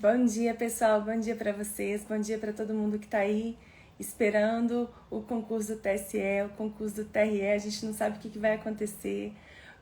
Bom dia, pessoal. Bom dia para vocês. Bom dia para todo mundo que está aí esperando o concurso do TSE, o concurso do TRE. A gente não sabe o que vai acontecer.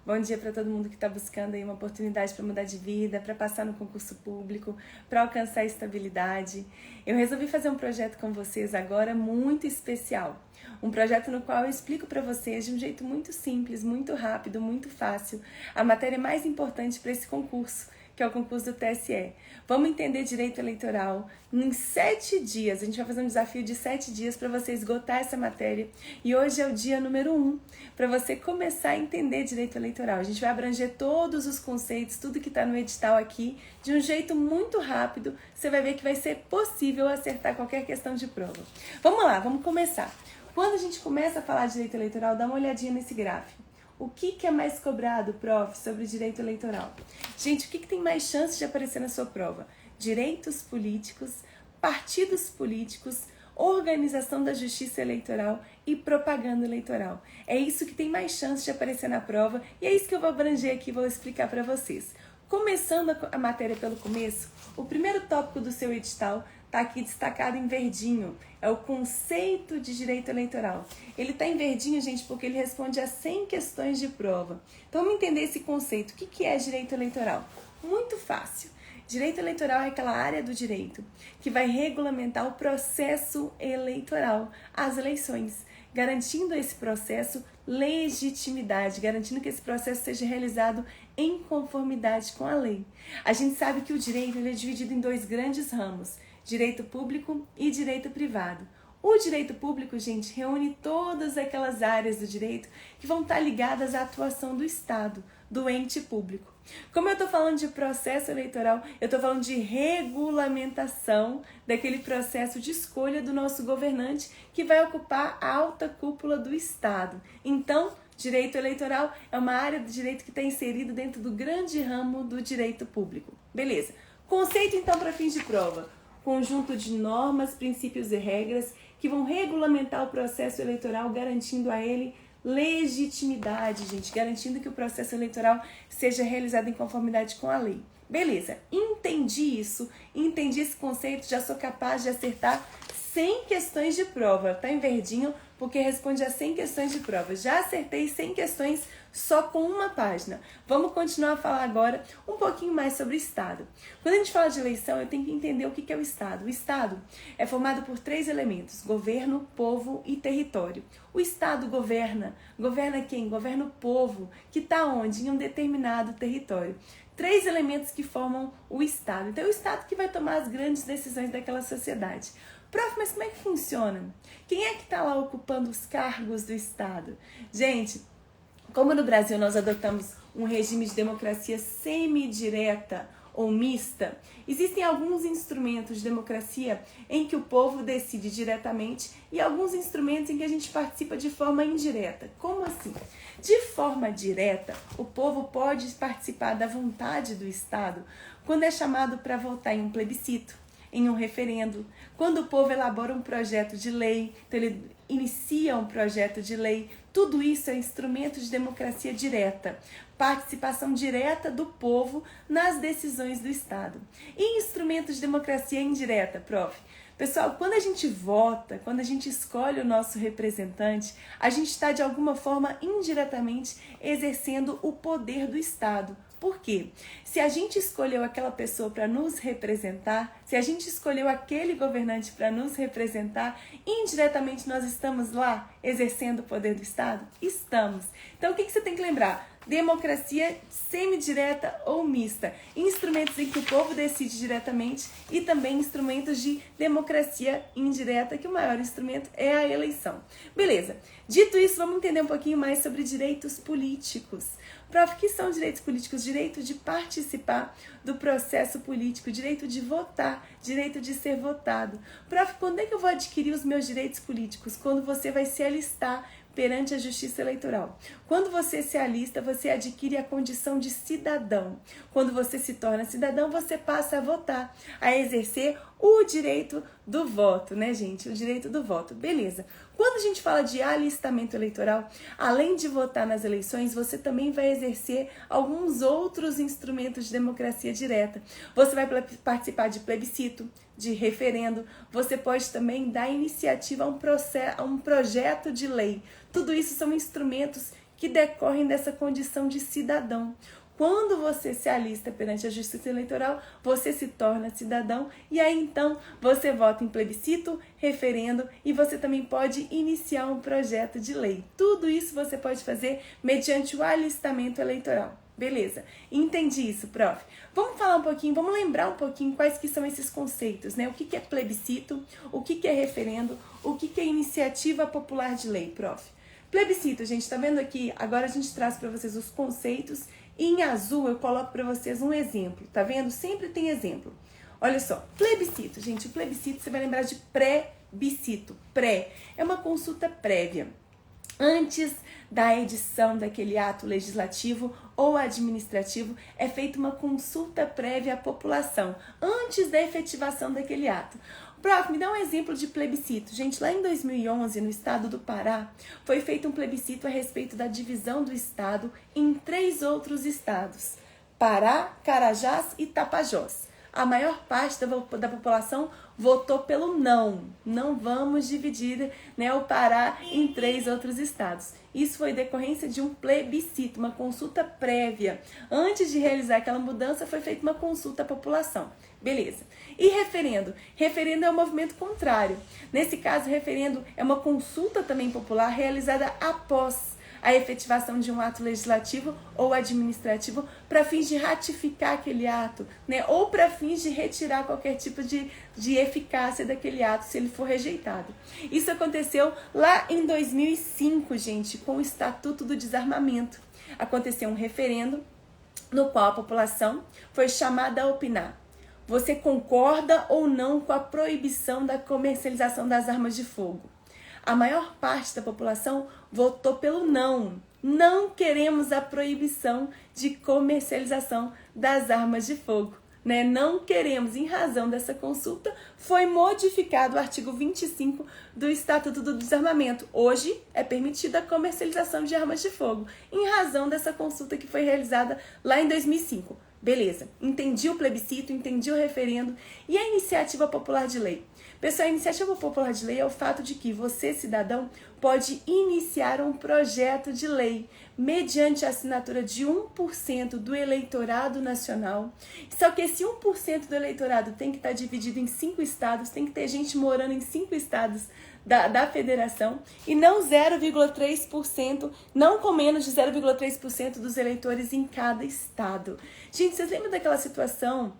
Bom dia para todo mundo que está buscando aí uma oportunidade para mudar de vida, para passar no concurso público, para alcançar estabilidade. Eu resolvi fazer um projeto com vocês agora muito especial. Um projeto no qual eu explico para vocês de um jeito muito simples, muito rápido, muito fácil, a matéria mais importante para esse concurso, que é o concurso do TSE. Vamos entender direito eleitoral em 7 dias. A gente vai fazer um desafio de 7 dias para você esgotar essa matéria. E hoje é o dia número 1 para você começar a entender direito eleitoral. A gente vai abranger todos os conceitos, tudo que está no edital aqui, de um jeito muito rápido. Você vai ver que vai ser possível acertar qualquer questão de prova. Vamos lá, vamos começar. Quando a gente começa a falar de direito eleitoral, dá uma olhadinha nesse gráfico. O que é mais cobrado, prof, sobre direito eleitoral? Gente, o que tem mais chance de aparecer na sua prova? Direitos políticos, partidos políticos, organização da justiça eleitoral e propaganda eleitoral. É isso que tem mais chance de aparecer na prova e é isso que eu vou abranger aqui e vou explicar para vocês. Começando a matéria pelo começo, o primeiro tópico do seu edital está aqui destacado em verdinho, é o conceito de direito eleitoral. Ele está em verdinho, gente, porque ele responde a 100 questões de prova. Então, vamos entender esse conceito. O que é direito eleitoral? Muito fácil. Direito eleitoral é aquela área do direito que vai regulamentar o processo eleitoral, as eleições, garantindo a esse processo legitimidade, garantindo que esse processo seja realizado em conformidade com a lei. A gente sabe que o direito ele é dividido em 2 grandes ramos, direito público e direito privado. O direito público, gente, reúne todas aquelas áreas do direito que vão estar ligadas à atuação do Estado, do ente público. Como eu estou falando de processo eleitoral, eu estou falando de regulamentação daquele processo de escolha do nosso governante que vai ocupar a alta cúpula do Estado. Então, direito eleitoral é uma área do direito que está inserido dentro do grande ramo do direito público. Beleza. Conceito, então, para fins de prova. Conjunto de normas, princípios e regras que vão regulamentar o processo eleitoral, garantindo a ele legitimidade, gente, garantindo que o processo eleitoral seja realizado em conformidade com a lei. Beleza, entendi isso, entendi esse conceito, já sou capaz de acertar 100 questões de prova. Tá em verdinho porque responde a 100 questões de prova. Já acertei 100 questões só com uma página. Vamos continuar a falar agora um pouquinho mais sobre o Estado. Quando a gente fala de eleição, eu tenho que entender o que é o Estado. O Estado é formado por 3 elementos: governo, povo e território. O Estado governa. Governa quem? Governa o povo, que está onde? Em um determinado território. 3 elementos que formam o Estado. Então, é o Estado que vai tomar as grandes decisões daquela sociedade. Prof, mas como é que funciona? Quem é que está lá ocupando os cargos do Estado? Gente, como no Brasil nós adotamos um regime de democracia semidireta ou mista, existem alguns instrumentos de democracia em que o povo decide diretamente e alguns instrumentos em que a gente participa de forma indireta. Como assim? De forma direta, o povo pode participar da vontade do Estado quando é chamado para votar em um plebiscito, em um referendo, quando o povo elabora um projeto de lei, então ele inicia um projeto de lei. Tudo isso é instrumento de democracia direta, participação direta do povo nas decisões do Estado. E instrumentos de democracia indireta, prof? Pessoal, quando a gente vota, quando a gente escolhe o nosso representante, a gente está de alguma forma indiretamente exercendo o poder do Estado. Por quê? Se a gente escolheu aquela pessoa para nos representar, se a gente escolheu aquele governante para nos representar, indiretamente nós estamos lá exercendo o poder do Estado? Estamos. Então, o que você tem que lembrar? Democracia semidireta ou mista. Instrumentos em que o povo decide diretamente e também instrumentos de democracia indireta, que o maior instrumento é a eleição. Beleza. Dito isso, vamos entender um pouquinho mais sobre direitos políticos. Prof, o que são direitos políticos? Direito de participar do processo político, direito de votar, direito de ser votado. Prof, quando é que eu vou adquirir os meus direitos políticos? Quando você vai se alistar perante a Justiça Eleitoral. Quando você se alista, você adquire a condição de cidadão. Quando você se torna cidadão, você passa a votar, a exercer o direito do voto, né, gente? O direito do voto. Beleza. Quando a gente fala de alistamento eleitoral, além de votar nas eleições, você também vai exercer alguns outros instrumentos de democracia direta. Você vai participar de plebiscito, de referendo, você pode também dar iniciativa a um projeto de lei. Tudo isso são instrumentos que decorrem dessa condição de cidadão. Quando você se alista perante a Justiça Eleitoral, você se torna cidadão e aí então você vota em plebiscito, referendo e você também pode iniciar um projeto de lei. Tudo isso você pode fazer mediante o alistamento eleitoral. Beleza, entendi isso, prof. Vamos falar um pouquinho, vamos lembrar um pouquinho quais que são esses conceitos, né? O que é plebiscito, o que é referendo, o que é iniciativa popular de lei, prof. Plebiscito, gente, tá vendo aqui? Agora a gente traz para vocês os conceitos. E em azul eu coloco para vocês um exemplo, tá vendo? Sempre tem exemplo. Olha só, plebiscito, gente, o plebiscito você vai lembrar de pré-bicito. Pré é uma consulta prévia. Antes da edição daquele ato legislativo ou administrativo, é feita uma consulta prévia à população, antes da efetivação daquele ato. Prof, me dá um exemplo de plebiscito. Gente, lá em 2011, no estado do Pará, foi feito um plebiscito a respeito da divisão do estado em 3 outros estados: Pará, Carajás e Tapajós. A maior parte da população votou pelo não. Não vamos dividir, né, o Pará em 3 outros estados. Isso foi decorrência de um plebiscito, uma consulta prévia. Antes de realizar aquela mudança, foi feita uma consulta à população. Beleza. E referendo? Referendo é um movimento contrário. Nesse caso, referendo é uma consulta também popular realizada após a efetivação de um ato legislativo ou administrativo para fins de ratificar aquele ato, né? Ou para fins de retirar qualquer tipo de eficácia daquele ato se ele for rejeitado. Isso aconteceu lá em 2005, gente, com o Estatuto do Desarmamento. Aconteceu um referendo no qual a população foi chamada a opinar. Você concorda ou não com a proibição da comercialização das armas de fogo? A maior parte da população votou pelo não. Não queremos a proibição de comercialização das armas de fogo, né? Não queremos. Em razão dessa consulta, foi modificado o artigo 25 do Estatuto do Desarmamento. Hoje é permitida a comercialização de armas de fogo, em razão dessa consulta que foi realizada lá em 2005. Beleza, entendi o plebiscito, entendi o referendo e a iniciativa popular de lei. Pessoal, a iniciativa popular de lei é o fato de que você, cidadão, pode iniciar um projeto de lei mediante a assinatura de 1% do eleitorado nacional. Só que esse 1% do eleitorado tem que estar dividido em 5 estados, tem que ter gente morando em 5 estados da federação e não 0,3%, não com menos de 0,3% dos eleitores em cada estado. Gente, vocês lembram daquela situação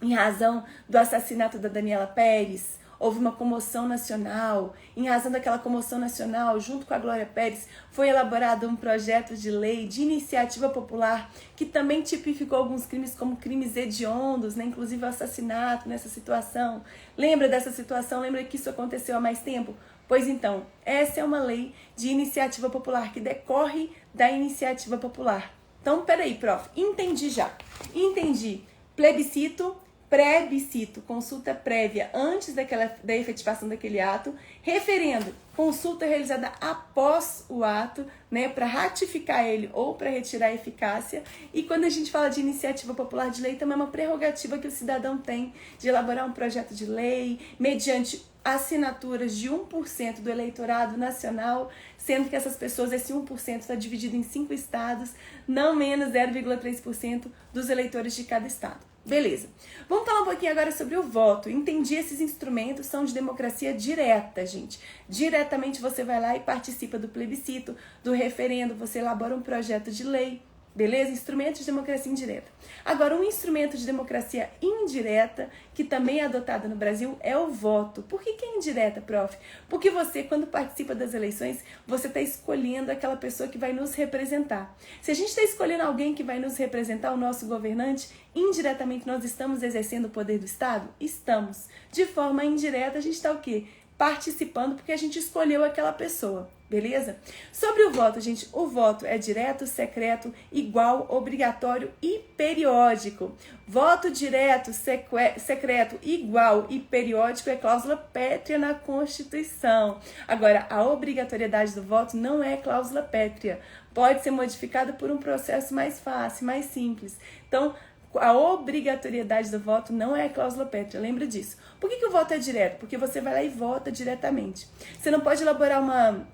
em razão do assassinato da Daniela Pérez? Houve uma comoção nacional. Em razão daquela comoção nacional, junto com a Glória Pérez, foi elaborado um projeto de lei de iniciativa popular que também tipificou alguns crimes como crimes hediondos, né? Inclusive o assassinato nessa situação. Lembra dessa situação? Lembra que isso aconteceu há mais tempo? Pois então, essa é uma lei de iniciativa popular que decorre da iniciativa popular. Então, peraí, prof, entendi já. Entendi. Plebiscito, pré-bicito, consulta prévia antes da efetivação daquele ato, referendo, consulta realizada após o ato, né, para ratificar ele ou para retirar a eficácia. E quando a gente fala de iniciativa popular de lei, também é uma prerrogativa que o cidadão tem de elaborar um projeto de lei mediante assinaturas de 1% do eleitorado nacional, sendo que essas pessoas, esse 1% está dividido em 5 estados, não menos 0,3% dos eleitores de cada estado. Beleza. Vamos falar um pouquinho agora sobre o voto. Entendi, esses instrumentos são de democracia direta, gente. Diretamente você vai lá e participa do plebiscito, do referendo, você elabora um projeto de lei. Beleza? Instrumento de democracia indireta. Agora, um instrumento de democracia indireta, que também é adotado no Brasil, é o voto. Por que é indireta, prof? Porque você, quando participa das eleições, você está escolhendo aquela pessoa que vai nos representar. Se a gente está escolhendo alguém que vai nos representar, o nosso governante, indiretamente nós estamos exercendo o poder do Estado? Estamos. De forma indireta, a gente está o quê? Participando porque a gente escolheu aquela pessoa. Beleza? Sobre o voto, gente, o voto é direto, secreto, igual, obrigatório e periódico. Voto direto, secreto, igual e periódico é cláusula pétrea na Constituição. Agora, a obrigatoriedade do voto não é cláusula pétrea. Pode ser modificada por um processo mais fácil, mais simples. Então, a obrigatoriedade do voto não é cláusula pétrea, lembra disso. Por que o voto é direto? Porque você vai lá e vota diretamente. Você não pode elaborar uma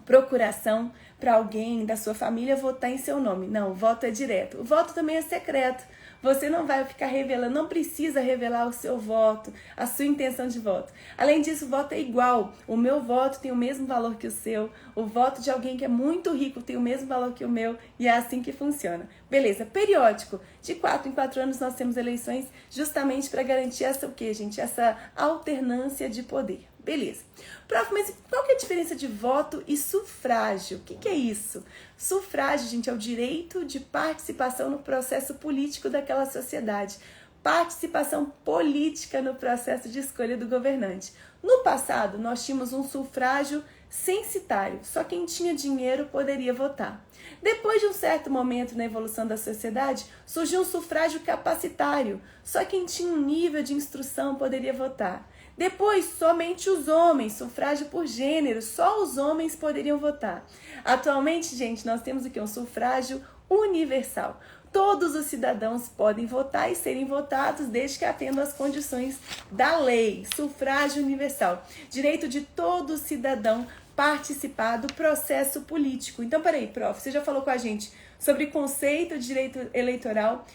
procuração para alguém da sua família votar em seu nome. Não, o voto é direto. O voto também é secreto. Você não vai ficar revelando, não precisa revelar o seu voto, a sua intenção de voto. Além disso, o voto é igual. O meu voto tem o mesmo valor que o seu. O voto de alguém que é muito rico tem o mesmo valor que o meu. E é assim que funciona. Beleza, periódico. De 4 em 4 anos nós temos eleições justamente para garantir essa o quê, gente? Essa alternância de poder. Beleza. Prof, mas qual que é a diferença de voto e sufrágio? O que é isso? Sufrágio, gente, é o direito de participação no processo político daquela sociedade. Participação política no processo de escolha do governante. No passado, nós tínhamos um sufrágio censitário. Só quem tinha dinheiro poderia votar. Depois de um certo momento na evolução da sociedade, surgiu um sufrágio capacitário. Só quem tinha um nível de instrução poderia votar. Depois, somente os homens, sufrágio por gênero, só os homens poderiam votar. Atualmente, gente, nós temos o que? Um sufrágio universal. Todos os cidadãos podem votar e serem votados desde que atendam às condições da lei. Sufrágio universal. Direito de todo cidadão participar do processo político. Então, peraí, prof, você já falou com a gente sobre conceito de direito eleitoral,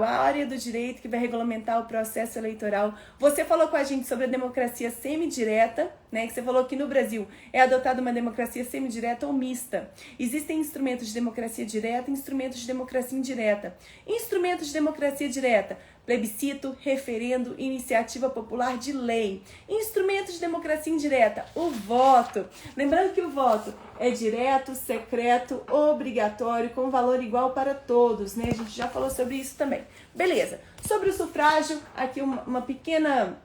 a área do direito que vai regulamentar o processo eleitoral. Você falou com a gente sobre a democracia semidireta, né? Que você falou que no Brasil é adotada uma democracia semidireta ou mista. Existem instrumentos de democracia direta e instrumentos de democracia indireta. Instrumentos de democracia direta: plebiscito, referendo, iniciativa popular de lei. Instrumentos de democracia indireta: o voto. Lembrando que o voto é direto, secreto, obrigatório, com valor igual para todos, né? A gente já falou sobre isso também. Beleza. Sobre o sufrágio, aqui uma pequena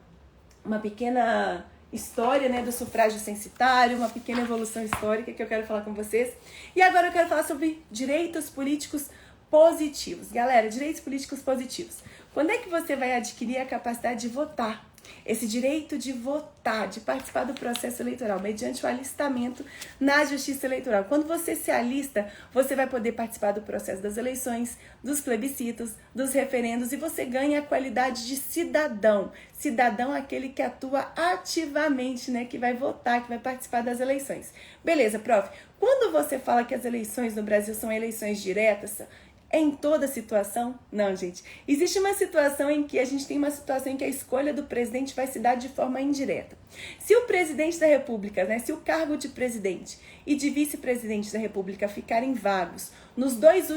história, né, do sufrágio censitário, uma pequena evolução histórica que eu quero falar com vocês. E agora eu quero falar sobre direitos políticos positivos. Galera, direitos políticos positivos. Quando é que você vai adquirir a capacidade de votar? Esse direito de votar, de participar do processo eleitoral, mediante o alistamento na Justiça Eleitoral. Quando você se alista, você vai poder participar do processo das eleições, dos plebiscitos, dos referendos, e você ganha a qualidade de cidadão. Cidadão é aquele que atua ativamente, né? Que vai votar, que vai participar das eleições. Beleza, prof. Quando você fala que as eleições no Brasil são eleições diretas, é em toda situação? Não, gente. Existe uma situação em que a gente tem uma situação em que a escolha do presidente vai se dar de forma indireta. Se o presidente da República, né, se o cargo de presidente e de vice-presidente da República ficarem vagos nos 2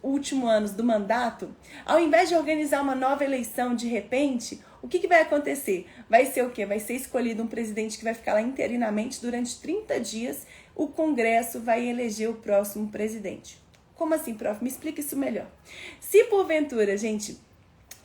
últimos anos do mandato, ao invés de organizar uma nova eleição de repente, o que vai acontecer? Vai ser o quê? Vai ser escolhido um presidente que vai ficar lá interinamente durante 30 dias, o Congresso vai eleger o próximo presidente. Como assim, prof? Me explica isso melhor. Se porventura, gente,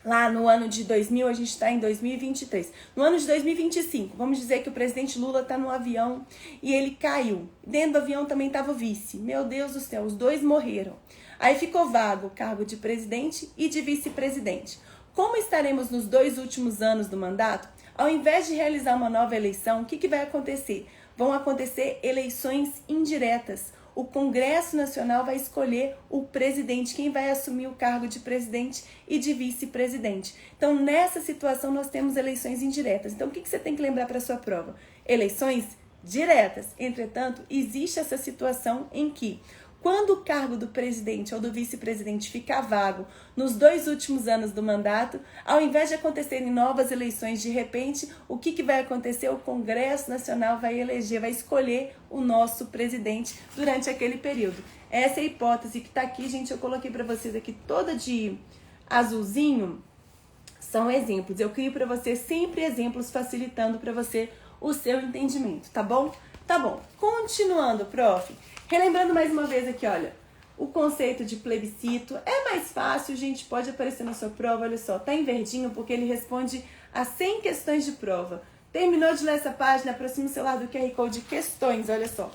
lá no ano de 2000, a gente está em 2023. No ano de 2025, vamos dizer que o presidente Lula está no avião e ele caiu. Dentro do avião também estava o vice. Meu Deus do céu, os dois morreram. Aí ficou vago o cargo de presidente e de vice-presidente. Como estaremos nos 2 últimos anos do mandato, ao invés de realizar uma nova eleição, o que vai acontecer? Vão acontecer eleições indiretas. O Congresso Nacional vai escolher o presidente, quem vai assumir o cargo de presidente e de vice-presidente. Então, nessa situação, nós temos eleições indiretas. Então, o que você tem que lembrar para a sua prova? Eleições diretas. Entretanto, existe essa situação em que, quando o cargo do presidente ou do vice-presidente ficar vago nos 2 últimos anos do mandato, ao invés de acontecerem novas eleições de repente, o que vai acontecer? O Congresso Nacional vai eleger, vai escolher o nosso presidente durante aquele período. Essa é a hipótese que está aqui, gente. Eu coloquei para vocês aqui toda de azulzinho. São exemplos. Eu crio para você sempre exemplos facilitando para você o seu entendimento, tá bom? Tá bom. Continuando, prof. Relembrando mais uma vez aqui, olha, o conceito de plebiscito é mais fácil, gente, pode aparecer na sua prova, olha só, tá em verdinho porque ele responde a 100 questões de prova. Terminou de ler essa página, aproxima o celular do QR Code de questões, olha só.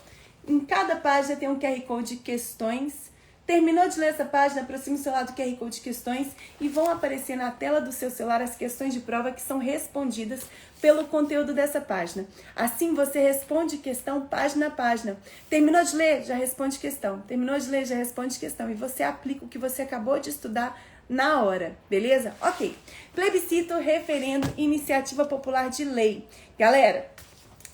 Em cada página tem um QR Code de questões. Terminou de ler essa página, aproxime o celular do QR Code de questões e vão aparecer na tela do seu celular as questões de prova que são respondidas pelo conteúdo dessa página. Assim você responde questão página a página. Terminou de ler, já responde questão. Terminou de ler, já responde questão. E você aplica o que você acabou de estudar na hora, beleza? Ok. Plebiscito, referendo, iniciativa popular de lei. Galera,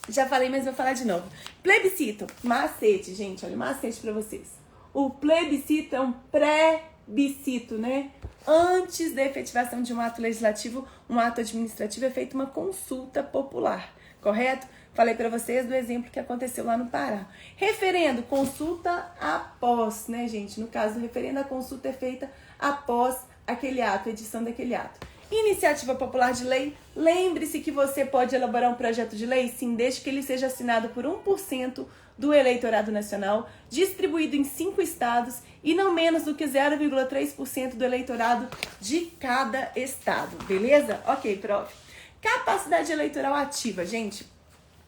já falei, mas vou falar de novo. Plebiscito, macete, gente, olha o macete pra vocês. O plebiscito é um pré-bicito, né? Antes da efetivação de um ato legislativo, um ato administrativo, é feita uma consulta popular, correto? Falei para vocês do exemplo que aconteceu lá no Pará. Referendo, consulta após, né, gente? No caso do referendo, a consulta é feita após aquele ato, a edição daquele ato. Iniciativa popular de lei, lembre-se que você pode elaborar um projeto de lei, sim, desde que ele seja assinado por 1% do eleitorado nacional, distribuído em 5 estados e não menos do que 0,3% do eleitorado de cada estado, beleza? Ok, prof. Capacidade eleitoral ativa, gente.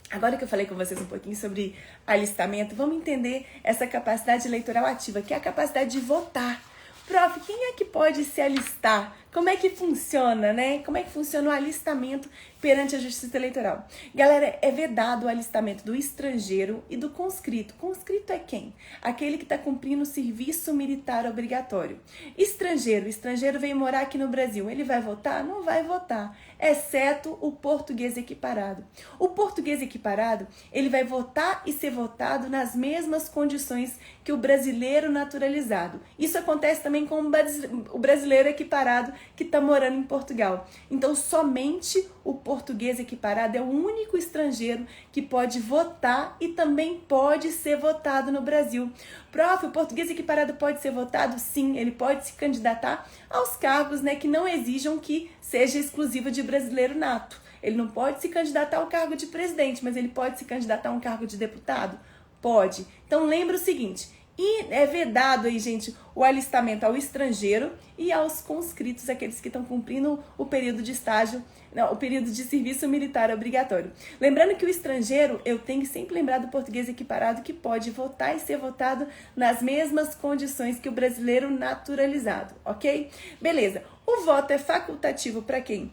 Agora que eu falei com vocês um pouquinho sobre alistamento, vamos entender essa capacidade eleitoral ativa, que é a capacidade de votar. Prof, quem é que pode se alistar? Como é que funciona, né? Como é que funciona o alistamento perante a Justiça Eleitoral? Galera, é vedado o alistamento do estrangeiro e do conscrito. Conscrito é quem? Aquele que está cumprindo o serviço militar obrigatório. Estrangeiro veio morar aqui no Brasil. Ele vai votar? Não vai votar, exceto o português equiparado. O português equiparado, ele vai votar e ser votado nas mesmas condições que o brasileiro naturalizado. Isso acontece também com o brasileiro equiparado que está morando em Portugal. Então, somente o português equiparado é o único estrangeiro que pode votar e também pode ser votado no Brasil. Prof, o português equiparado pode ser votado? Sim, ele pode se candidatar aos cargos, né, que não exijam que seja exclusivo de brasileiro nato. Ele não pode se candidatar ao cargo de presidente, mas ele pode se candidatar a um cargo de deputado? Pode. Então, lembra o seguinte, e é vedado aí, gente, o alistamento ao estrangeiro e aos conscritos, aqueles que estão cumprindo o período de estágio, não, o período de serviço militar obrigatório. Lembrando que o estrangeiro, eu tenho que sempre lembrar do português equiparado, que pode votar e ser votado nas mesmas condições que o brasileiro naturalizado, ok? Beleza. O voto é facultativo para quem?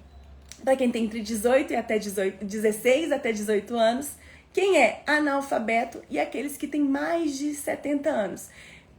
Para quem tem entre 16 até 18 anos. Quem é analfabeto e aqueles que têm mais de 70 anos.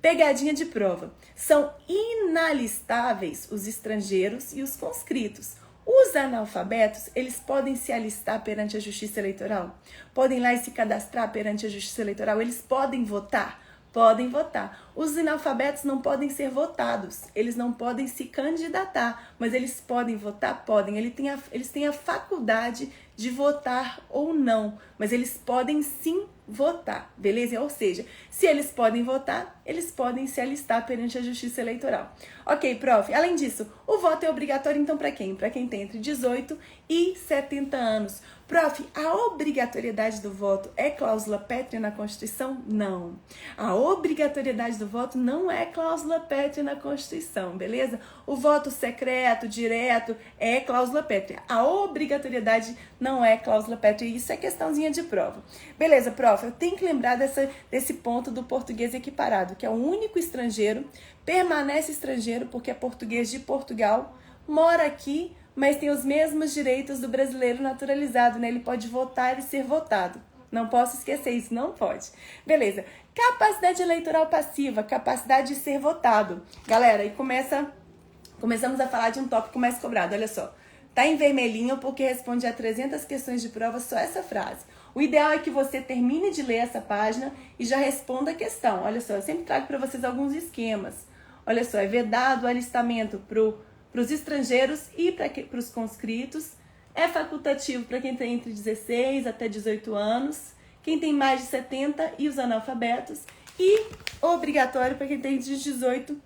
Pegadinha de prova. São inalistáveis os estrangeiros e os conscritos. Os analfabetos, eles podem se alistar perante a Justiça Eleitoral? Podem ir lá e se cadastrar perante a Justiça Eleitoral? Eles podem votar? Podem votar. Os analfabetos não podem ser votados, eles não podem se candidatar, mas eles podem votar? Podem. Eles têm a faculdade de votar ou não, mas eles podem sim votar, beleza? Ou seja, se eles podem votar, eles podem se alistar perante a Justiça Eleitoral. Ok, prof. Além disso, o voto é obrigatório então para quem? Para quem tem entre 18 e 70 anos. Prof, a obrigatoriedade do voto é cláusula pétrea na Constituição? Não. A obrigatoriedade do voto não é cláusula pétrea na Constituição, beleza? O voto secreto, direto, é cláusula pétrea. A obrigatoriedade não é cláusula pétrea, e isso é questãozinha de prova. Beleza, prof, eu tenho que lembrar desse ponto do português equiparado, que é o único estrangeiro, permanece estrangeiro porque é português de Portugal, mora aqui, mas tem os mesmos direitos do brasileiro naturalizado, né? Ele pode votar e ser votado. Não posso esquecer isso, não pode. Beleza. Capacidade eleitoral passiva, capacidade de ser votado. Galera, e começamos a falar de um tópico mais cobrado, olha só. Tá em vermelhinho porque responde a 300 questões de prova só essa frase. O ideal é que você termine de ler essa página e já responda a questão. Olha só, eu sempre trago para vocês alguns esquemas. Olha só, é vedado o alistamento para os estrangeiros e para os conscritos. É facultativo para quem tem entre 16 até 18 anos, quem tem mais de 70 e os analfabetos. E obrigatório para quem tem de 18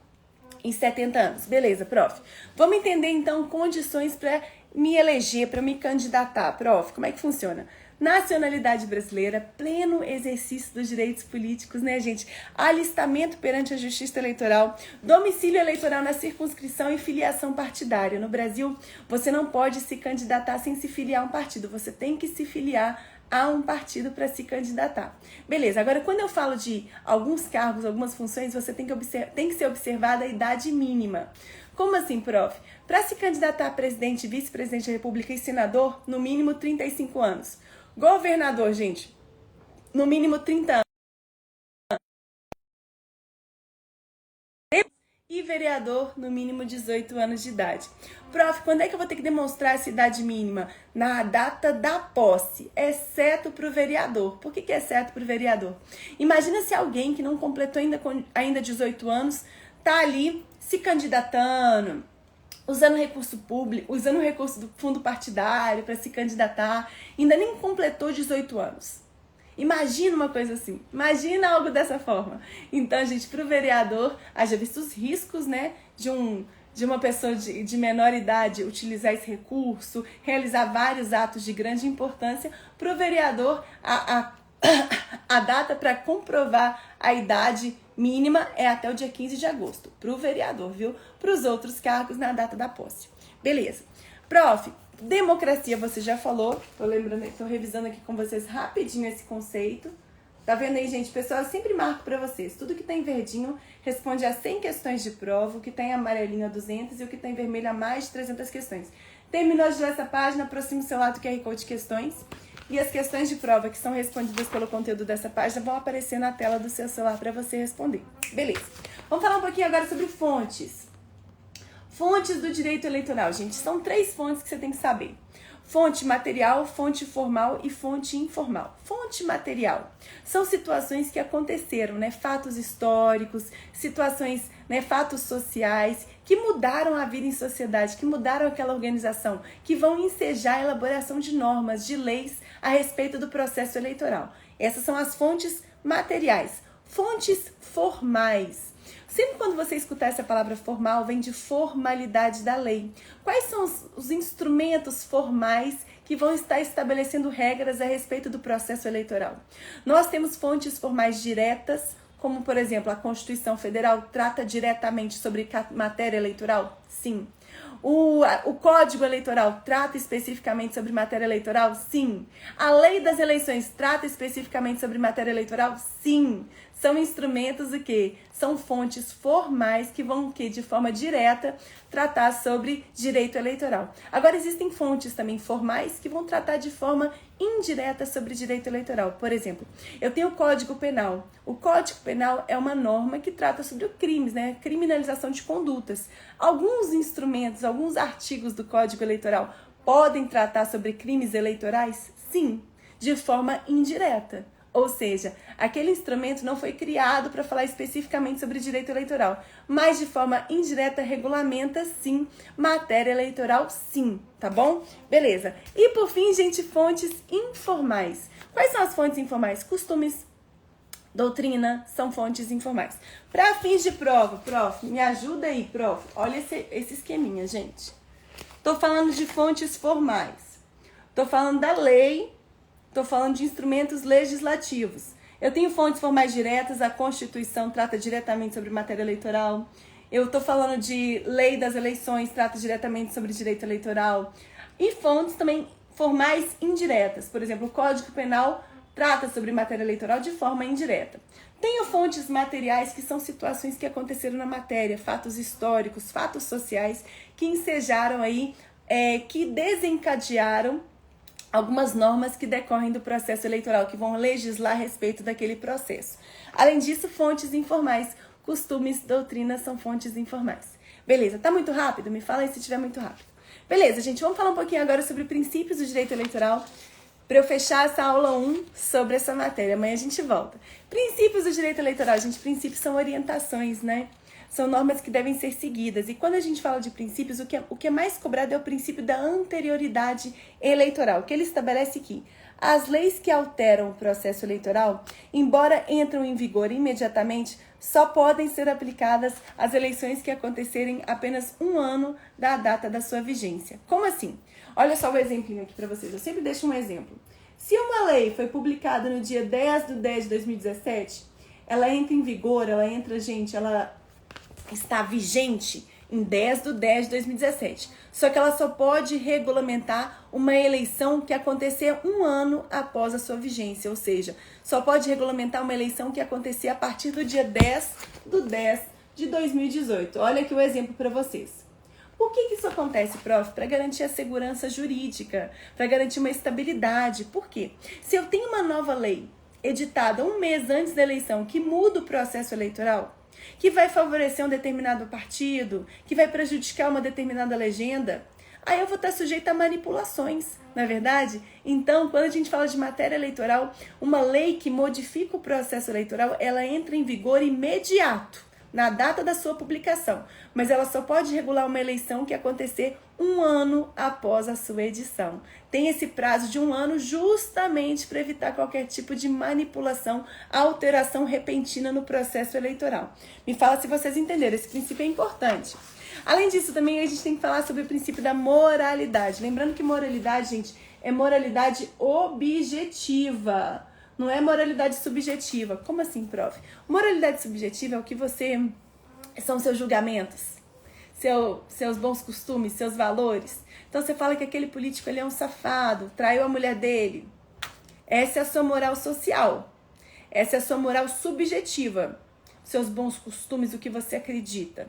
e 70 anos. Beleza, prof. Vamos entender então condições para me eleger, para me candidatar. Prof, como é que funciona? Nacionalidade brasileira, pleno exercício dos direitos políticos, né, gente? Alistamento perante a Justiça Eleitoral, domicílio eleitoral na circunscrição e filiação partidária. No Brasil, você não pode se candidatar sem se filiar a um partido, você tem que se filiar a um partido para se candidatar. Beleza, agora quando eu falo de alguns cargos, algumas funções, você tem que ser observada a idade mínima. Como assim, prof? Para se candidatar a presidente, vice-presidente da República e senador, no mínimo 35 anos. Governador, gente, no mínimo 30 anos. E vereador, no mínimo 18 anos de idade. Prof, quando é que eu vou ter que demonstrar essa idade mínima? Na data da posse, exceto para o vereador. Por que exceto para o vereador? Imagina se alguém que não completou ainda 18 anos tá ali se candidatando, usando recurso público, usando o recurso do fundo partidário para se candidatar, ainda nem completou 18 anos. Imagina uma coisa assim, imagina algo dessa forma. Então, gente, para o vereador, haja visto os riscos, né, de uma pessoa de menor idade utilizar esse recurso, realizar vários atos de grande importância. Para o vereador, a data para comprovar a idade mínima é até o dia 15 de agosto. Para o vereador, viu? Para os outros cargos, na data da posse. Beleza. Prof, democracia você já falou, tô revisando aqui com vocês rapidinho esse conceito. Tá vendo aí, gente? Pessoal, eu sempre marco pra vocês. Tudo que tá em verdinho responde a 100 questões de prova, o que tá em amarelinho a 200 e o que tá em vermelho a mais de 300 questões. Terminou de ler essa página, aproxime o celular do QR Code de questões. E as questões de prova que são respondidas pelo conteúdo dessa página vão aparecer na tela do seu celular para você responder. Beleza. Vamos falar um pouquinho agora sobre fontes. Fontes do direito eleitoral, gente. São 3 fontes que você tem que saber. Fonte material, fonte formal e fonte informal. Fonte material são situações que aconteceram, né? Fatos históricos, situações, né? Fatos sociais que mudaram a vida em sociedade, que mudaram aquela organização, que vão ensejar a elaboração de normas, de leis a respeito do processo eleitoral. Essas são as fontes materiais. Fontes formais. Sempre quando você escutar essa palavra formal, vem de formalidade da lei. Quais são os instrumentos formais que vão estar estabelecendo regras a respeito do processo eleitoral? Nós temos fontes formais diretas, como, por exemplo, a Constituição Federal trata diretamente sobre matéria eleitoral? Sim. O Código Eleitoral trata especificamente sobre matéria eleitoral? Sim. A Lei das Eleições trata especificamente sobre matéria eleitoral? Sim. São instrumentos o quê? São fontes formais que vão, de forma direta, tratar sobre direito eleitoral. Agora, existem fontes também formais que vão tratar de forma indireta sobre direito eleitoral. Por exemplo, eu tenho o Código Penal. O Código Penal é uma norma que trata sobre crimes, né? Criminalização de condutas. Alguns instrumentos, alguns artigos do Código Eleitoral podem tratar sobre crimes eleitorais? Sim, de forma indireta. Ou seja, aquele instrumento não foi criado para falar especificamente sobre direito eleitoral, mas de forma indireta regulamenta sim, matéria eleitoral sim, tá bom? Beleza. E por fim, gente, fontes informais. Quais são as fontes informais? Costumes, doutrina, são fontes informais. Para fins de prova, prof, me ajuda aí, prof. Olha esse esqueminha, gente. Tô falando de fontes formais. Tô falando da lei. Estou falando de instrumentos legislativos. Eu tenho fontes formais diretas, a Constituição trata diretamente sobre matéria eleitoral. Eu estou falando de Lei das Eleições, trata diretamente sobre direito eleitoral. E fontes também formais indiretas. Por exemplo, o Código Penal trata sobre matéria eleitoral de forma indireta. Tenho fontes materiais, que são situações que aconteceram na matéria, fatos históricos, fatos sociais, que ensejaram aí, que desencadearam algumas normas que decorrem do processo eleitoral, que vão legislar a respeito daquele processo. Além disso, fontes informais, costumes, doutrinas são fontes informais. Beleza, tá muito rápido? Me fala aí se estiver muito rápido. Beleza, gente, vamos falar um pouquinho agora sobre princípios do direito eleitoral, para eu fechar essa aula 1 sobre essa matéria. Amanhã a gente volta. Princípios do direito eleitoral, gente, princípios são orientações, né? São normas que devem ser seguidas. E quando a gente fala de princípios, o que é mais cobrado é o princípio da anterioridade eleitoral, que ele estabelece que as leis que alteram o processo eleitoral, embora entram em vigor imediatamente, só podem ser aplicadas às eleições que acontecerem apenas 1 ano da data da sua vigência. Como assim? Olha só o exemplinho aqui para vocês. Eu sempre deixo um exemplo. Se uma lei foi publicada no dia 10/10/2017, ela entra em vigor, ela está vigente em 10/10/2017. Só que ela só pode regulamentar uma eleição que acontecer um ano após a sua vigência, ou seja, só pode regulamentar uma eleição que acontecer a partir do dia 10/10/2018. Olha aqui o exemplo para vocês. Por que isso acontece, prof? Para garantir a segurança jurídica, para garantir uma estabilidade. Por quê? Se eu tenho uma nova lei editada um mês antes da eleição que muda o processo eleitoral, que vai favorecer um determinado partido, que vai prejudicar uma determinada legenda, aí eu vou estar sujeita a manipulações, não é verdade? Então, quando a gente fala de matéria eleitoral, uma lei que modifica o processo eleitoral, ela entra em vigor imediato, na data da sua publicação, mas ela só pode regular uma eleição que acontecer um ano após a sua edição. Tem esse prazo de um ano justamente para evitar qualquer tipo de manipulação, alteração repentina no processo eleitoral. Me fala se vocês entenderam, esse princípio é importante. Além disso, também a gente tem que falar sobre o princípio da moralidade. Lembrando que moralidade, gente, é moralidade objetiva. Não é moralidade subjetiva. Como assim, prof? Moralidade subjetiva é o que você... São seus julgamentos, seus bons costumes, seus valores. Então você fala que aquele político ele é um safado, traiu a mulher dele. Essa é a sua moral social. Essa é a sua moral subjetiva. Seus bons costumes, o que você acredita.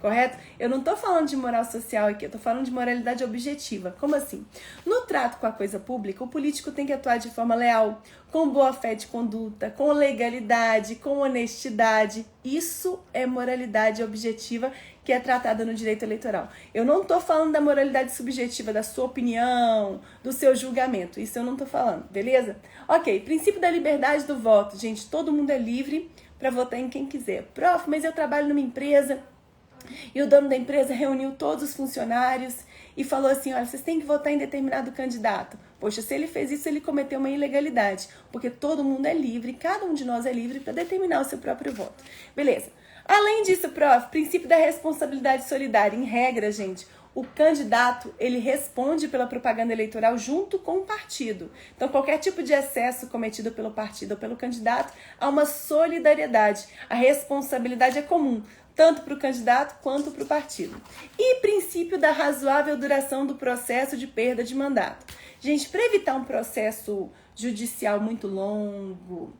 Correto? Eu não tô falando de moral social aqui, eu tô falando de moralidade objetiva. Como assim? No trato com a coisa pública, o político tem que atuar de forma leal, com boa fé de conduta, com legalidade, com honestidade. Isso é moralidade objetiva que é tratada no direito eleitoral. Eu não tô falando da moralidade subjetiva, da sua opinião, do seu julgamento. Isso eu não tô falando, beleza? Ok, princípio da liberdade do voto. Gente, todo mundo é livre para votar em quem quiser. Prof, mas eu trabalho numa empresa... E o dono da empresa reuniu todos os funcionários e falou assim, olha, vocês têm que votar em determinado candidato. Poxa, se ele fez isso, ele cometeu uma ilegalidade, porque todo mundo é livre, cada um de nós é livre para determinar o seu próprio voto. Beleza. Além disso, prof, princípio da responsabilidade solidária. Em regra, gente, o candidato, ele responde pela propaganda eleitoral junto com o partido. Então, qualquer tipo de excesso cometido pelo partido ou pelo candidato, há uma solidariedade. A responsabilidade é comum, tanto para o candidato quanto para o partido. E princípio da razoável duração do processo de perda de mandato. Gente, para evitar um processo judicial muito longo,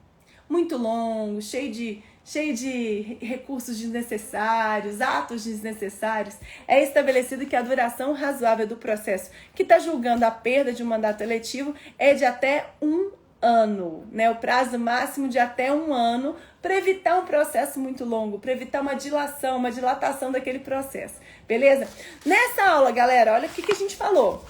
cheio de recursos desnecessários, atos desnecessários, é estabelecido que a duração razoável do processo que está julgando a perda de um mandato eletivo é de até 1 ano, né? O prazo máximo de até 1 ano, para evitar um processo muito longo, para evitar uma dilatação daquele processo, beleza? Nessa aula, galera, olha o que a gente falou.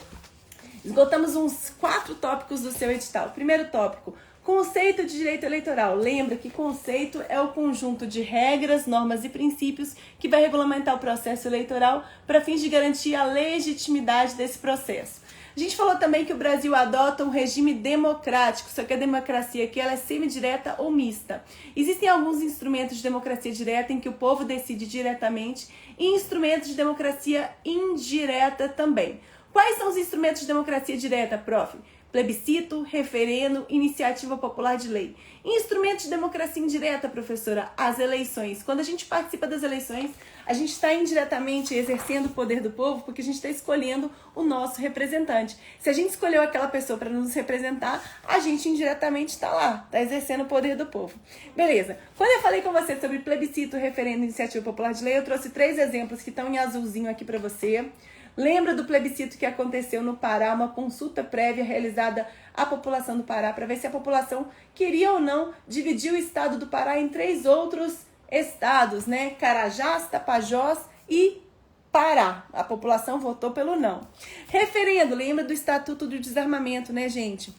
Esgotamos uns 4 tópicos do seu edital. Primeiro tópico, conceito de direito eleitoral. Lembra que conceito é o conjunto de regras, normas e princípios que vai regulamentar o processo eleitoral para fins de garantir a legitimidade desse processo. A gente falou também que o Brasil adota um regime democrático, só que a democracia aqui ela é semidireta ou mista. Existem alguns instrumentos de democracia direta em que o povo decide diretamente e instrumentos de democracia indireta também. Quais são os instrumentos de democracia direta, prof? Plebiscito, referendo, iniciativa popular de lei. Instrumentos de democracia indireta, professora, as eleições. Quando a gente participa das eleições, a gente está indiretamente exercendo o poder do povo porque a gente está escolhendo o nosso representante. Se a gente escolheu aquela pessoa para nos representar, a gente indiretamente está lá, está exercendo o poder do povo. Beleza. Quando eu falei com você sobre plebiscito, referendo, iniciativa popular de lei, eu trouxe 3 exemplos que estão em azulzinho aqui para você. Lembra do plebiscito que aconteceu no Pará, uma consulta prévia realizada à população do Pará para ver se a população queria ou não dividir o estado do Pará em 3 outros estados, né? Carajás, Tapajós e Pará. A população votou pelo não. Referendo, lembra do Estatuto do Desarmamento, né, gente?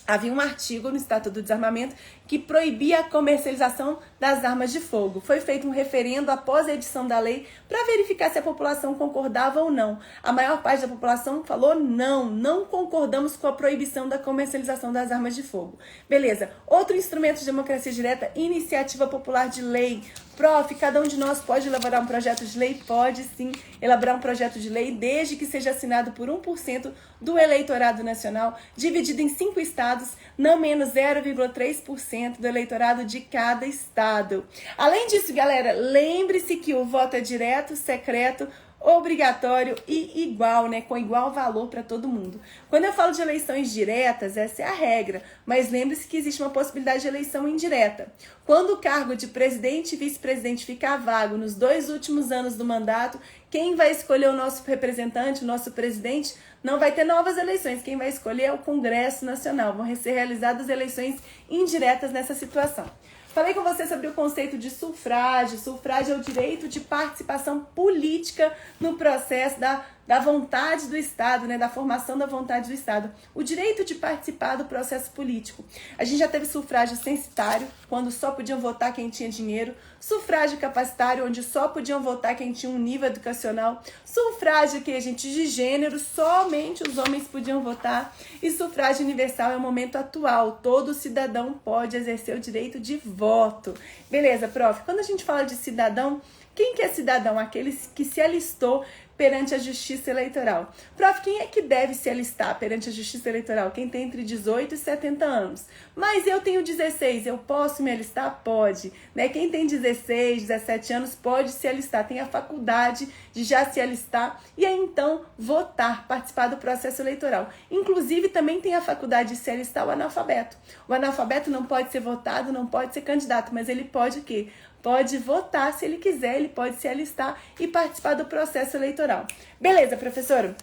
Havia um artigo no Estatuto do Desarmamento que proibia a comercialização das armas de fogo. Foi feito um referendo após a edição da lei para verificar se a população concordava ou não. A maior parte da população falou não concordamos com a proibição da comercialização das armas de fogo. Beleza. Outro instrumento de democracia direta, iniciativa popular de lei. Prof, cada um de nós pode elaborar um projeto de lei? Pode sim elaborar um projeto de lei, desde que seja assinado por 1% do eleitorado nacional, dividido em 5 estados estados, não menos 0,3% do eleitorado de cada estado. Além disso, galera, lembre-se que o voto é direto, secreto, obrigatório e igual, né? Com igual valor para todo mundo. Quando eu falo de eleições diretas, essa é a regra, mas lembre-se que existe uma possibilidade de eleição indireta. Quando o cargo de presidente e vice-presidente ficar vago nos 2 últimos anos do mandato, quem vai escolher o nosso representante, o nosso presidente, não vai ter novas eleições. Quem vai escolher é o Congresso Nacional. Vão ser realizadas eleições indiretas nessa situação. Falei com você sobre o conceito de sufrágio. Sufrágio é o direito de participação política no processo da vontade do Estado, né? Da formação da vontade do Estado. O direito de participar do processo político. A gente já teve sufrágio censitário, quando só podiam votar quem tinha dinheiro. Sufrágio capacitário, onde só podiam votar quem tinha um nível educacional. Sufrágio que a gente de gênero, somente os homens podiam votar. E sufrágio universal é o momento atual. Todo cidadão pode exercer o direito de voto. Beleza, prof. Quando a gente fala de cidadão, quem que é cidadão? Aquele que se alistou perante a Justiça Eleitoral. Prof, quem é que deve se alistar perante a Justiça Eleitoral? Quem tem entre 18 e 70 anos. Mas eu tenho 16, eu posso me alistar? Pode. Né? Quem tem 16, 17 anos pode se alistar, tem a faculdade de já se alistar e aí então votar, participar do processo eleitoral. Inclusive também tem a faculdade de se alistar o analfabeto. O analfabeto não pode ser votado, não pode ser candidato, mas ele pode o quê? Pode votar se ele quiser, ele pode se alistar e participar do processo eleitoral. Beleza, professora?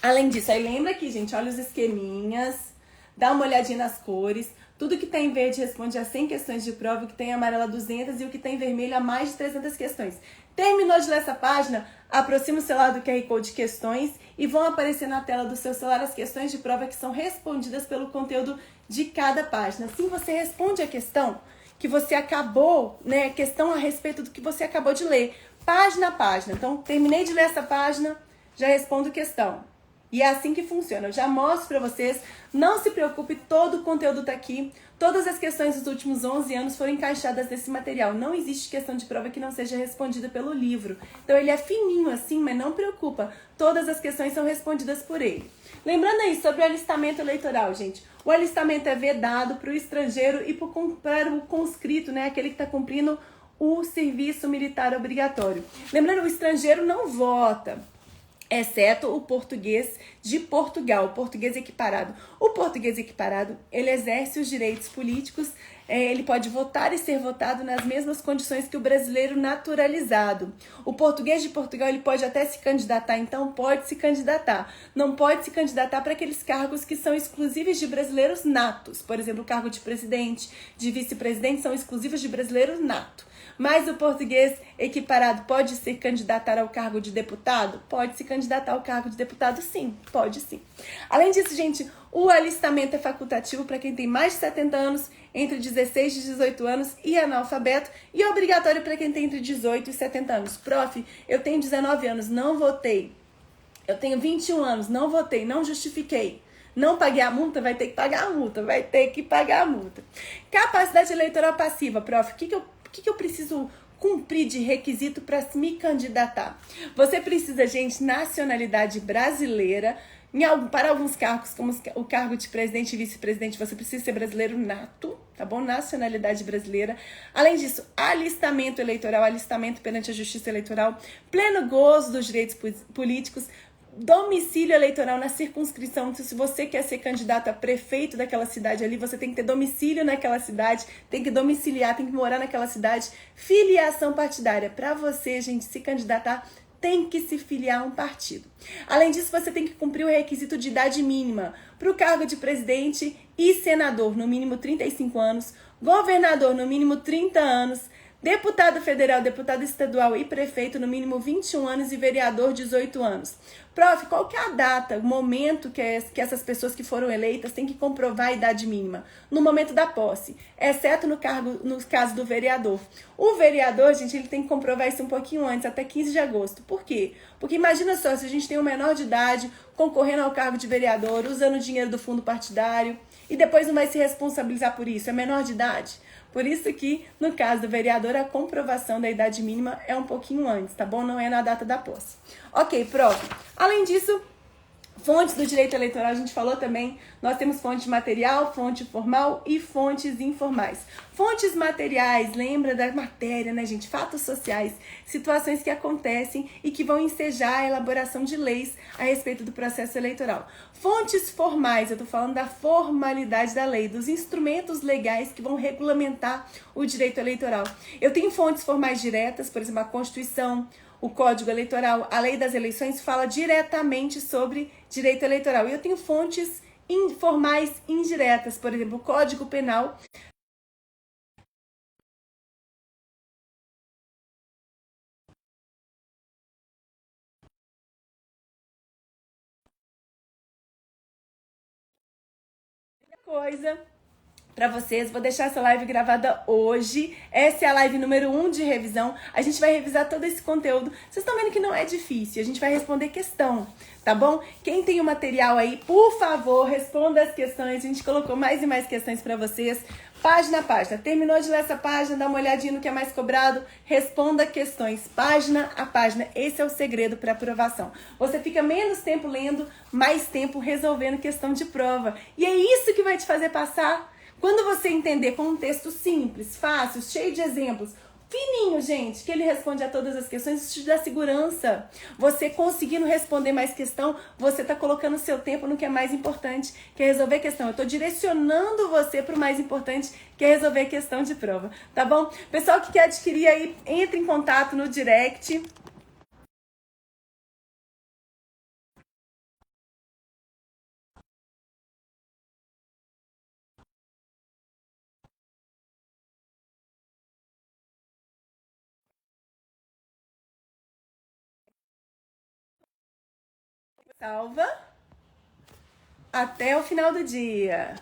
Além disso, aí lembra aqui, gente, olha os esqueminhas, dá uma olhadinha nas cores. Tudo que tem em verde responde a 100 questões de prova, o que tem em amarelo a 200 e o que tem em vermelho a mais de 300 questões. Terminou de ler essa página? Aproxima o celular do QR Code de questões e vão aparecer na tela do seu celular as questões de prova que são respondidas pelo conteúdo de cada página. Assim você responde a questão que você acabou, né, questão a respeito do que você acabou de ler, página a página. Então, terminei de ler essa página, já respondo questão. E é assim que funciona. Eu já mostro para vocês, não se preocupe, todo o conteúdo está aqui. Todas as questões dos últimos 11 anos foram encaixadas nesse material. Não existe questão de prova que não seja respondida pelo livro. Então, ele é fininho assim, mas não preocupa. Todas as questões são respondidas por ele. Lembrando aí sobre o alistamento eleitoral, gente. O alistamento é vedado para o estrangeiro e para o conscrito, né? Aquele que está cumprindo o serviço militar obrigatório. Lembrando, o estrangeiro não vota, exceto o português de Portugal, o português equiparado. O português equiparado, ele exerce os direitos políticos, ele pode votar e ser votado nas mesmas condições que o brasileiro naturalizado. O português de Portugal, ele pode até se candidatar, então pode se candidatar. Não pode se candidatar para aqueles cargos que são exclusivos de brasileiros natos. Por exemplo, o cargo de presidente, de vice-presidente são exclusivos de brasileiros nato. Mas o português equiparado pode se candidatar ao cargo de deputado? Pode se candidatar ao cargo de deputado, sim. Pode sim. Além disso, gente, o alistamento é facultativo para quem tem mais de 70 anos, entre 16 e 18 anos e analfabeto, e é obrigatório para quem tem entre 18 e 70 anos. Prof, eu tenho 19 anos, não votei. Eu tenho 21 anos, não votei, não justifiquei. Não paguei a multa, vai ter que pagar a multa, vai ter que pagar a multa. Capacidade eleitoral passiva, prof, o que eu preciso cumprir de requisito para me candidatar? Você precisa, gente, nacionalidade brasileira. Para alguns cargos, como o cargo de presidente e vice-presidente, você precisa ser brasileiro nato, tá bom? Nacionalidade brasileira. Além disso, alistamento eleitoral, alistamento perante a Justiça Eleitoral, pleno gozo dos direitos políticos, domicílio eleitoral na circunscrição. Então, se você quer ser candidato a prefeito daquela cidade ali, você tem que ter domicílio naquela cidade, tem que domiciliar, tem que morar naquela cidade. Filiação partidária. Para você, gente, se candidatar, tem que se filiar a um partido. Além disso, você tem que cumprir o requisito de idade mínima para o cargo de presidente e senador, no mínimo 35 anos, governador, no mínimo 30 anos, deputado federal, deputado estadual e prefeito, no mínimo 21 anos e vereador, 18 anos. Prof, qual que é a data, o momento que essas pessoas que foram eleitas têm que comprovar a idade mínima? No momento da posse, exceto no caso do vereador. O vereador, gente, ele tem que comprovar isso um pouquinho antes, até 15 de agosto. Por quê? Porque imagina só, se a gente tem um menor de idade concorrendo ao cargo de vereador, usando o dinheiro do fundo partidário, e depois não vai se responsabilizar por isso, é menor de idade. Por isso que, no caso do vereador, a comprovação da idade mínima é um pouquinho antes, tá bom? Não é na data da posse. Ok, prof. Além disso, Fontes do direito eleitoral, a gente falou também, nós temos fonte material, fonte formal e fontes informais. Fontes materiais, lembra da matéria, né, gente? Fatos sociais, situações que acontecem e que vão ensejar a elaboração de leis a respeito do processo eleitoral. Fontes formais, eu tô falando da formalidade da lei, dos instrumentos legais que vão regulamentar o direito eleitoral. Eu tenho fontes formais diretas, por exemplo, a Constituição, o Código Eleitoral, a Lei das Eleições fala diretamente sobre direito eleitoral. E eu tenho fontes informais indiretas, por exemplo, o Código Penal. Coisa para vocês, vou deixar essa live gravada hoje. Essa é a live número 1 de revisão. A gente vai revisar todo esse conteúdo. Vocês estão vendo que não é difícil, a gente vai responder questão, tá bom? Quem tem o material aí, por favor, responda as questões. A gente colocou mais e mais questões para vocês, página a página. Terminou de ler essa página, dá uma olhadinha no que é mais cobrado, responda questões, página a página. Esse é o segredo para aprovação. Você fica menos tempo lendo, mais tempo resolvendo questão de prova. E é isso que vai te fazer passar. Quando você entender com um texto simples, fácil, cheio de exemplos, fininho, gente, que ele responde a todas as questões, isso te dá segurança. Você conseguindo responder mais questão, você está colocando seu tempo no que é mais importante, que é resolver questão. Eu estou direcionando você para o mais importante, que é resolver questão de prova, tá bom? Pessoal que quer adquirir aí, entre em contato no direct. Salva até o final do dia.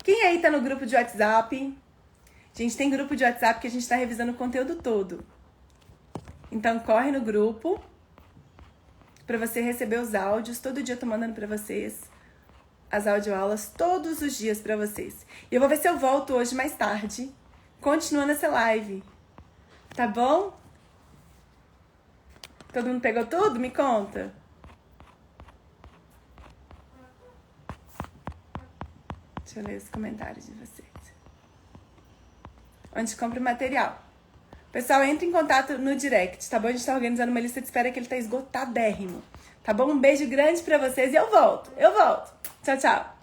Quem aí tá no grupo de WhatsApp? A gente tem grupo de WhatsApp que a gente tá revisando o conteúdo todo. Então corre no grupo para você receber os áudios. Todo dia eu tô mandando para vocês as audioaulas todos os dias para vocês. E eu vou ver se eu volto hoje mais tarde, continuando essa live. Tá bom? Todo mundo pegou tudo? Me conta. Deixa eu ler os comentários de vocês. Onde compra o material. Pessoal, entre em contato no direct, tá bom? A gente tá organizando uma lista de espera que ele tá esgotadérrimo. Tá bom? Um beijo grande pra vocês e eu volto. Tchau, tchau.